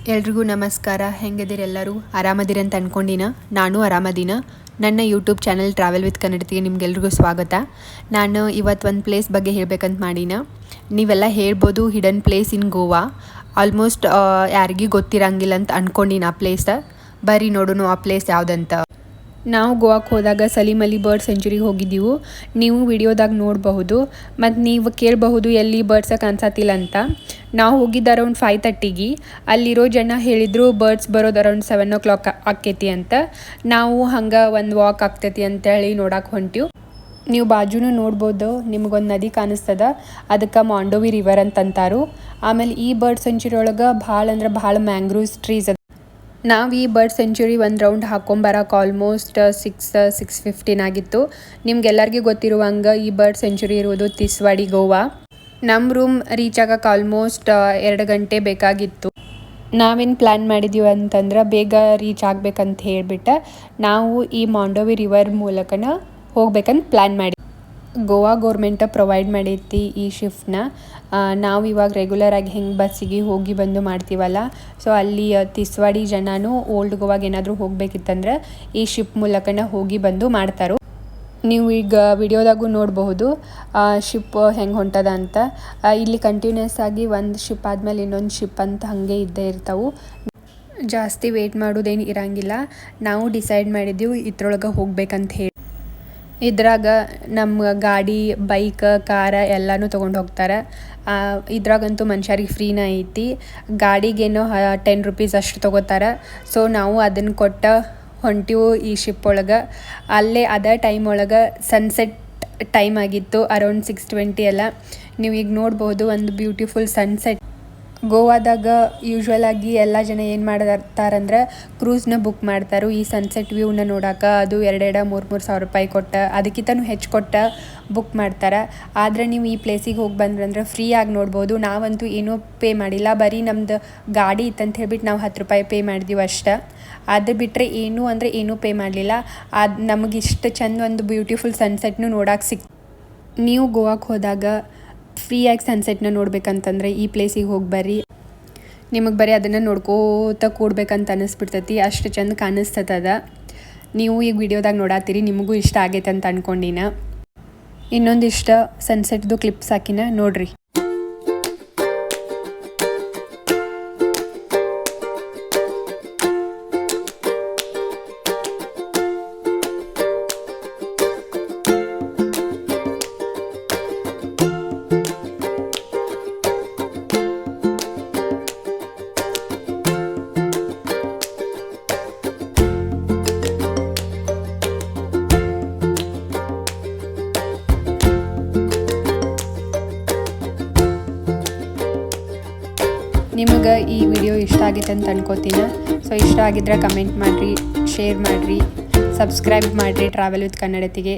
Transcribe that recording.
ಎಲ್ರಿಗೂ ನಮಸ್ಕಾರ. ಹೆಂಗಿದ್ದೀರಿ ಎಲ್ಲರೂ? ಆರಾಮದಿರಿ ಅಂತ ಅಂದ್ಕೊಂಡಿನ. ನಾನು ಆರಾಮದಿನ. ನನ್ನ ಯೂಟ್ಯೂಬ್ ಚಾನಲ್ ಟ್ರಾವೆಲ್ ವಿತ್ ಕನ್ನಡತಿಗೆ ನಿಮ್ಗೆಲ್ರಿಗೂ ಸ್ವಾಗತ. ನಾನು ಇವತ್ತು ಒಂದು ಪ್ಲೇಸ್ ಬಗ್ಗೆ ಹೇಳ್ಬೇಕಂತ ಮಾಡೀನ. ನೀವೆಲ್ಲ ಹೇಳ್ಬೋದು hidden place in Goa. Almost ಯಾರಿಗೂ ಗೊತ್ತಿರಂಗಿಲ್ಲ ಅಂತ ಅಂದ್ಕೊಂಡಿನ ಆ ಪ್ಲೇಸ್. ಬರ್ರಿ ನೋಡೋಣ ಆ ಪ್ಲೇಸ್ ಯಾವುದಂತ. ನಾವು ಗೋವಾಕ್ಕೆ ಹೋದಾಗ ಸಲೀಮ್ ಅಲಿ ಬರ್ಡ್ ಸೆಂಚುರಿಗೆ ಹೋಗಿದ್ದೀವಿ. ನೀವು ವಿಡಿಯೋದಾಗ ನೋಡಬಹುದು. ಮತ್ತು ನೀವು ಕೇಳಬಹುದು ಎಲ್ಲಿ ಬರ್ಡ್ಸ ಕಾಣಿಸತ್ತಿಲ್ಲ ಅಂತ. ನಾವು ಹೋಗಿದ್ದು ಅರೌಂಡ್ 5:30ಗೆ. ಅಲ್ಲಿರೋ ಜನ ಹೇಳಿದರು ಬರ್ಡ್ಸ್ ಬರೋದು ಅರೌಂಡ್ 7 o'clock ಆಕ್ಕೈತಿ ಅಂತ. ನಾವು ಹಂಗೆ ಒಂದು ವಾಕ್ ಆಗ್ತೈತಿ ಅಂತೇಳಿ ನೋಡಕ್ಕೆ ಹೊಂಟೀವಿ. ನೀವು ಬಾಜುನೂ ನೋಡ್ಬೋದು, ನಿಮಗೊಂದು ನದಿ ಕಾಣಿಸ್ತದ. ಅದಕ್ಕೆ ಮಾಂಡೋವಿ ರಿವರ್ ಅಂತಂತಾರು. ಆಮೇಲೆ ಈ ಬರ್ಡ್ ಸೆಂಚುರಿ ಒಳಗೆ ಭಾಳ ಮ್ಯಾಂಗ್ರೂವ್ಸ್ ಟ್ರೀಸ್ ಅದ. ನಾವು ಈ ಬರ್ಡ್ ಸೆಂಚುರಿ ಒಂದು ರೌಂಡ್ ಹಾಕೊಂಬರಕ್ಕೆ ಆಲ್ಮೋಸ್ಟ್ 6:15 ಆಗಿತ್ತು. ನಿಮ್ಗೆಲ್ಲರಿಗೂ ಗೊತ್ತಿರುವಂಗೆ ಈ ಬರ್ಡ್ ಸೆಂಚುರಿ ಇರುವುದು ತಿಸ್ವಾಡಿ, ಗೋವಾ. ನಮ್ಮ ರೂಮ್ ರೀಚ್ ಆಗಕ್ಕೆ ಆಲ್ಮೋಸ್ಟ್ 2 ಗಂಟೆ ಬೇಕಾಗಿತ್ತು. ನಾವೇನು ಪ್ಲ್ಯಾನ್ ಮಾಡಿದ್ದೀವಿ ಅಂತಂದ್ರೆ ಬೇಗ ರೀಚ್ ಆಗ್ಬೇಕಂತ ಹೇಳಿಬಿಟ್ಟು ನಾವು ಈ ಮಾಂಡೋವಿ ರಿವರ್ ಮೂಲಕನ ಹೋಗ್ಬೇಕಂತ ಪ್ಲ್ಯಾನ್ ಮಾಡಿ. ಗೋವಾ ಗೌರ್ಮೆಂಟ ಪ್ರೊವೈಡ್ ಮಾಡೈತಿ ಈ ಶಿಫ್ಟ್ನ. ನಾವು ಇವಾಗ ರೆಗ್ಯುಲರಾಗಿ ಹೆಂಗೆ ಬಸ್ಸಿಗೆ ಹೋಗಿ ಬಂದು ಮಾಡ್ತೀವಲ್ಲ, ಸೊ ಅಲ್ಲಿ ತಿಸ್ವಾಡಿ ಜನನೂ ಓಲ್ಡ್ ಗೋವಾಗೆ ಏನಾದರೂ ಹೋಗ್ಬೇಕಿತ್ತಂದ್ರೆ ಈ ಶಿಪ್ ಮೂಲಕನ ಹೋಗಿ ಬಂದು ಮಾಡ್ತಾರೆ. ನೀವು ಈಗ ವಿಡಿಯೋದಾಗೂ ನೋಡಬಹುದು ಶಿಪ್ ಹೆಂಗೆ ಹೊಂಟದ ಅಂತ. ಇಲ್ಲಿ ಕಂಟಿನ್ಯೂಸ್ ಆಗಿ ಒಂದು ಶಿಪ್ ಆದಮೇಲೆ ಇನ್ನೊಂದು ಶಿಪ್ ಅಂತ ಹಾಗೆ ಇದ್ದೇ ಇರ್ತಾವೆ. ಜಾಸ್ತಿ ವೆಯ್ಟ್ ಮಾಡೋದೇನು ಇರಂಗಿಲ್ಲ. ನಾವು ಡಿಸೈಡ್ ಮಾಡಿದ್ದೀವಿ ಇದ್ರೊಳಗೆ ಹೋಗ್ಬೇಕಂತ ಹೇಳಿ. ಇದ್ರಾಗ ನಮ್ಮ ಗಾಡಿ, ಬೈಕ್, ಕಾರ ಎಲ್ಲನೂ ತೊಗೊಂಡು ಹೋಗ್ತಾರೆ. ಇದ್ರಾಗಂತೂ ಮನುಷ್ಯರಿಗೆ ಫ್ರೀನ ಐತಿ. ಗಾಡಿಗೇನೋ 10 rupees ಅಷ್ಟು ತೊಗೋತಾರೆ. ಸೊ ನಾವು ಅದನ್ನು ಕೊಟ್ಟು ಹೊಂಟೀವು ಈ ಶಿಪ್ ಒಳಗೆ. ಅಲ್ಲೇ ಅದೇ ಟೈಮ್ ಒಳಗೆ ಸನ್ಸೆಟ್ ಟೈಮ್ ಆಗಿತ್ತು, ಅರೌಂಡ್ 6:20 ಎಲ್ಲ. ನೀವು ಈಗ ನೋಡ್ಬೋದು ಒಂದು ಬ್ಯೂಟಿಫುಲ್ ಸನ್ಸೆಟ್. ಗೋವಾದಾಗ ಯೂಶ್ವಲಾಗಿ ಎಲ್ಲ ಜನ ಏನು ಮಾಡ್ತಾರಂದ್ರೆ ಕ್ರೂಸ್ನ ಬುಕ್ ಮಾಡ್ತಾರೆ ಈ ಸನ್ಸೆಟ್ ವ್ಯೂನ ನೋಡೋಕೆ. ಅದು 2,000-3,000 ಸಾವಿರ ರೂಪಾಯಿ ಕೊಟ್ಟು, ಅದಕ್ಕಿಂತನೂ ಹೆಚ್ಚು ಕೊಟ್ಟು ಬುಕ್ ಮಾಡ್ತಾರೆ. ಆದರೆ ನೀವು ಈ ಪ್ಲೇಸಿಗೆ ಹೋಗಿ ಬಂದ್ರಂದ್ರೆ ಫ್ರೀಯಾಗಿ ನೋಡ್ಬೋದು. ನಾವಂತೂ ಏನೂ ಪೇ ಮಾಡಿಲ್ಲ, ಬರೀ ನಮ್ದು ಗಾಡಿ ಇತ್ತಂತ ಹೇಳ್ಬಿಟ್ಟು ನಾವು 10 ರೂಪಾಯಿ ಪೇ ಮಾಡಿದ್ದೀವಿ ಅಷ್ಟೇ. ಅದು ಬಿಟ್ಟರೆ ಏನೂ ಪೇ ಮಾಡಲಿಲ್ಲ. ಅದು ನಮಗಿಷ್ಟು ಚೆಂದ ಒಂದು ಬ್ಯೂಟಿಫುಲ್ ಸನ್ಸೆಟ್ನು ನೋಡೋಕೆ ಸಿಕ್ತು. ನೀವು ಗೋವಾಕ್ಕೆ ಹೋದಾಗ ಫ್ರೀಯಾಗಿ ಸನ್ಸೆಟ್ನ ನೋಡ್ಬೇಕಂತಂದ್ರೆ ಈ ಪ್ಲೇಸಿಗೆ ಹೋಗಿ ಬರ್ರಿ. ನಿಮಗೆ ಬರೀ ಅದನ್ನು ನೋಡ್ಕೋತ ಕೂಡ್ಬೇಕಂತ ಅನ್ನಿಸ್ಬಿಡ್ತೈತಿ, ಅಷ್ಟು ಚೆಂದ ಕಾಣಿಸ್ತದ. ನೀವು ಈಗ ವಿಡಿಯೋದಾಗ ನೋಡತ್ತೀರಿ, ನಿಮಗೂ ಇಷ್ಟ ಆಗೈತೆ ಅಂತ ಅಂದ್ಕೊಂಡಿನ. ಇನ್ನೊಂದಿಷ್ಟು ಸನ್ಸೆಟ್ದು ಕ್ಲಿಪ್ಸ್ ಹಾಕಿನ ನೋಡ್ರಿ. ನಿಮಗೆ ಈ ವಿಡಿಯೋ ಇಷ್ಟ ಆಗೈತೆ ಅಂತ ಅನ್ಕೋತೀನಿ. ಸೊ ಇಷ್ಟ ಆಗಿದ್ರೆ ಕಮೆಂಟ್ ಮಾಡಿರಿ, ಶೇರ್ ಮಾಡಿರಿ, ಸಬ್ಸ್ಕ್ರೈಬ್ ಮಾಡಿರಿ ಟ್ರಾವೆಲ್ ವಿತ್ ಕನ್ನಡತಿಗೆ.